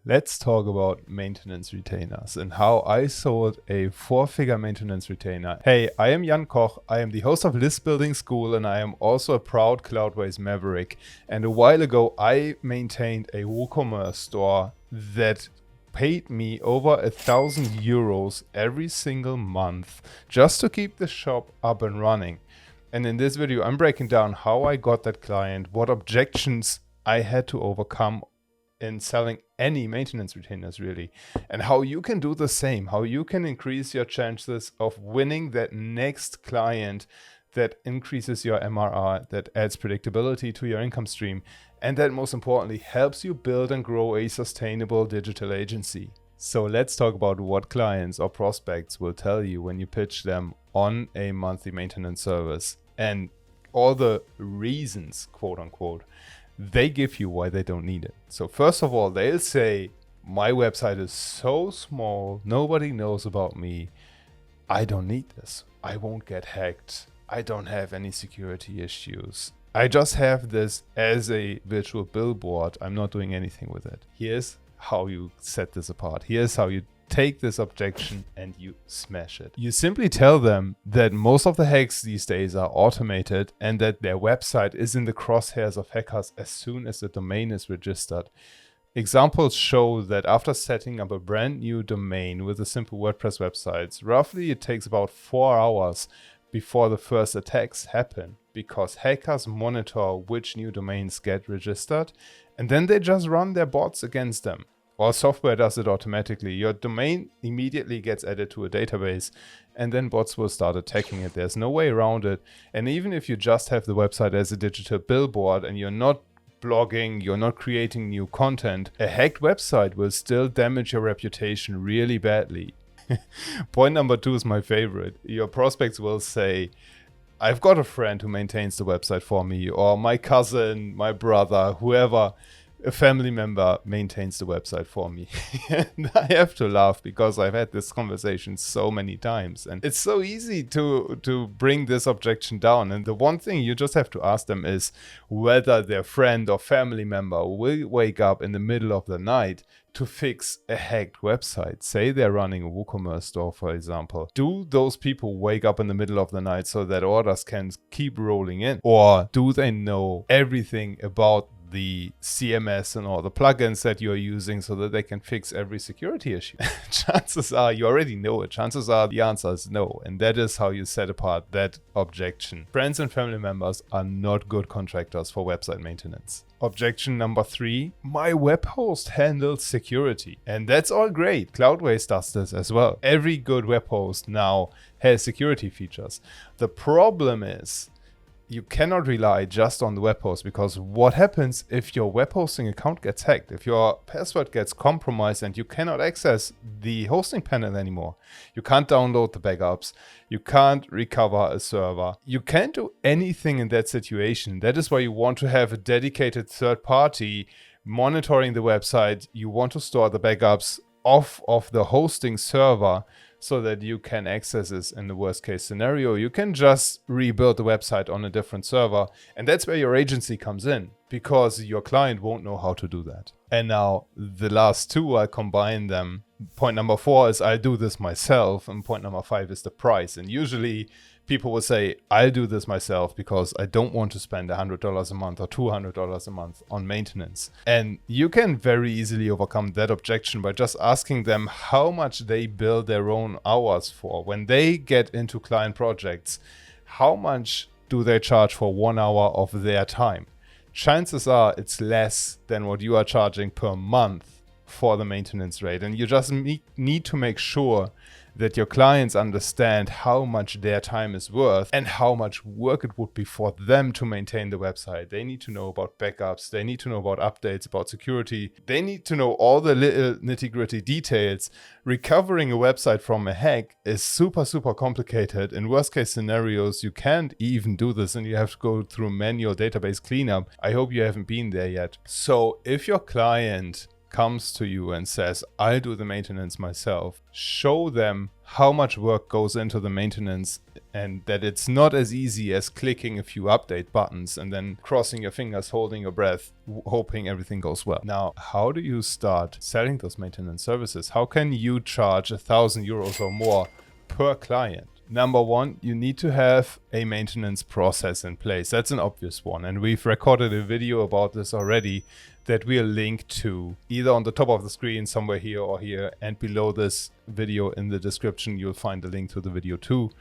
Let's talk about maintenance retainers and how I sold a 4-figure maintenance retainer. Hey, I am Jan Koch. I am the host of List Building School and I am also a proud Cloudways maverick. And a while ago, I maintained a WooCommerce store that paid me over €1,000 every single month just to keep the shop up and running. And in this video, I'm breaking down how I got that client, what objections I had to overcome in selling any maintenance retainers really, and how you can do the same, how you can increase your chances of winning that next client that increases your MRR, that adds predictability to your income stream, and that most importantly helps you build and grow a sustainable digital agency. So let's talk about what clients or prospects will tell you when you pitch them on a monthly maintenance service and all the reasons, quote unquote, they give you why they don't need it. So first of all, they'll say, my website is so small, nobody knows about me. I don't need this. I won't get hacked. I don't have any security issues. I just have this as a virtual billboard. I'm not doing anything with it. Here's how you set this apart. Here's how you take this objection and you smash it. You simply tell them that most of the hacks these days are automated and that their website is in the crosshairs of hackers as soon as the domain is registered. Examples show that after setting up a brand new domain with a simple WordPress website, roughly it takes about 4 hours before the first attacks happen, because hackers monitor which new domains get registered and then they just run their bots against them. Or software does it automatically. Your domain immediately gets added to a database and then bots will start attacking it. There's no way around it. And even if you just have the website as a digital billboard and you're not blogging, you're not creating new content, a hacked website will still damage your reputation really badly. Point number 2 is my favorite. Your prospects will say, I've got a friend who maintains the website for me, or my cousin, my brother, whoever, a family member maintains the website for me. And I have to laugh because I've had this conversation so many times and it's so easy to bring this objection down. And the one thing you just have to ask them is whether their friend or family member will wake up in the middle of the night to fix a hacked website. Say they're running a WooCommerce store, for example. Do those people wake up in the middle of the night so that orders can keep rolling in? Or do they know everything about the CMS and all the plugins that you're using so that they can fix every security issue? Chances are you already know it. Chances are the answer is no. And that is how you set apart that objection. Friends and family members are not good contractors for website maintenance. Objection number 3, my web host handles security. And that's all great. Cloudways does this as well. Every good web host now has security features. The problem is you cannot rely just on the web host, because what happens if your web hosting account gets hacked, if your password gets compromised and you cannot access the hosting panel anymore? You can't download the backups. You can't recover a server. You can't do anything in that situation. That is why you want to have a dedicated third party monitoring the website. You want to store the backups off of the hosting server so that you can access this in the worst case scenario. You can just rebuild the website on a different server. And that's where your agency comes in, because your client won't know how to do that. And now the last 2, I combine them. Point number 4 is I do this myself. And point number 5 is the price. And usually people will say, I'll do this myself because I don't want to spend $100 a month or $200 a month on maintenance. And you can very easily overcome that objection by just asking them how much they bill their own hours for. When they get into client projects, how much do they charge for 1 hour of their time? Chances are it's less than what you are charging per month for the maintenance rate. And you just need to make sure that your clients understand how much their time is worth and how much work it would be for them to maintain the website. They need to know about backups. They need to know about updates, about security. They need to know all the little nitty-gritty details. Recovering a website from a hack is super, super complicated. In worst case scenarios, you can't even do this and you have to go through manual database cleanup. I hope you haven't been there yet. So if your client comes to you and says, I'll do the maintenance myself, show them how much work goes into the maintenance, and that it's not as easy as clicking a few update buttons and then crossing your fingers, holding your breath, hoping everything goes well. Now, how do you start selling those maintenance services? How can you charge €1,000 or more per client? Number one, you need to have a maintenance process in place. That's an obvious one. And we've recorded a video about this already that we'll link to either on the top of the screen somewhere here or here. And below this video in the description, you'll find the link to the video too.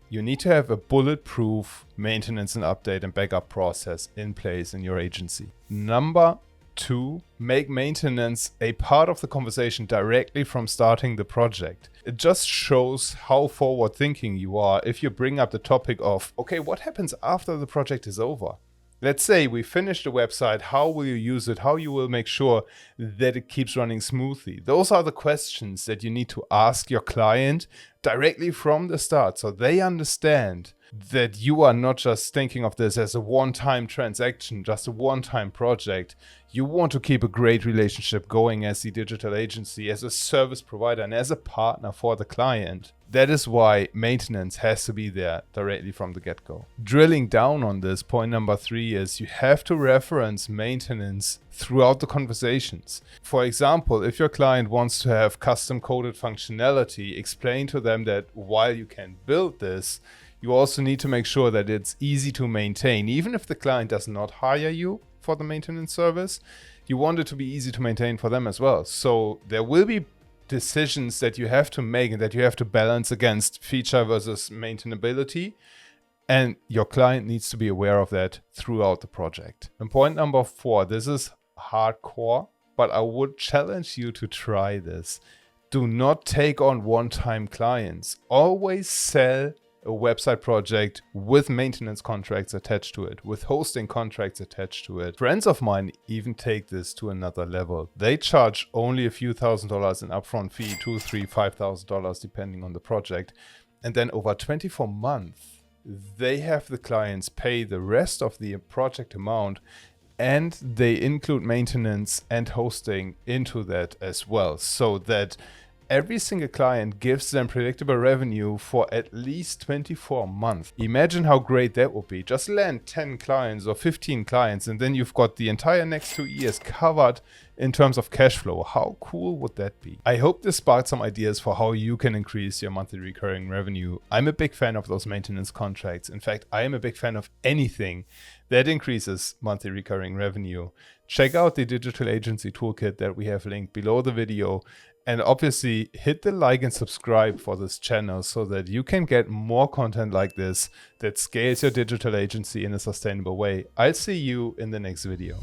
You need to have a bulletproof maintenance and update and backup process in place in your agency. Number two, make maintenance a part of the conversation directly from starting the project. It just shows how forward thinking you are if you bring up the topic of, okay, what happens after the project is over? Let's say we finish the website, how will you use it? How you will make sure that it keeps running smoothly? Those are the questions that you need to ask your client directly from the start, so they understand that you are not just thinking of this as a one-time transaction, just a one-time project. You want to keep a great relationship going as the digital agency, as a service provider, and as a partner for the client. That is why maintenance has to be there directly from the get-go. Drilling down on this, point number 3 is you have to reference maintenance throughout the conversations. For example, if your client wants to have custom coded functionality, explain to them that while you can build this, you also need to make sure that it's easy to maintain. Even if the client does not hire you for the maintenance service, you want it to be easy to maintain for them as well. So there will be decisions that you have to make and that you have to balance against feature versus maintainability. And your client needs to be aware of that throughout the project. And point number 4, this is hardcore, but I would challenge you to try this. Do not take on one-time clients. Always sell a website project with maintenance contracts attached to it, with hosting contracts attached to it. Friends of mine even take this to another level. They charge only a few $1,000s in upfront fee, $2,000, $3,000, $5,000 depending on the project. And then over 24 months, they have the clients pay the rest of the project amount, and they include maintenance and hosting into that as well, so that every single client gives them predictable revenue for at least 24 months. Imagine how great that would be. Just land 10 clients or 15 clients and then you've got the entire next 2 years covered in terms of cash flow. How cool would that be? I hope this sparked some ideas for how you can increase your monthly recurring revenue. I'm a big fan of those maintenance contracts. In fact, I am a big fan of anything that increases monthly recurring revenue. Check out the digital agency toolkit that we have linked below the video. And obviously hit the like and subscribe for this channel so that you can get more content like this that scales your digital agency in a sustainable way. I'll see you in the next video.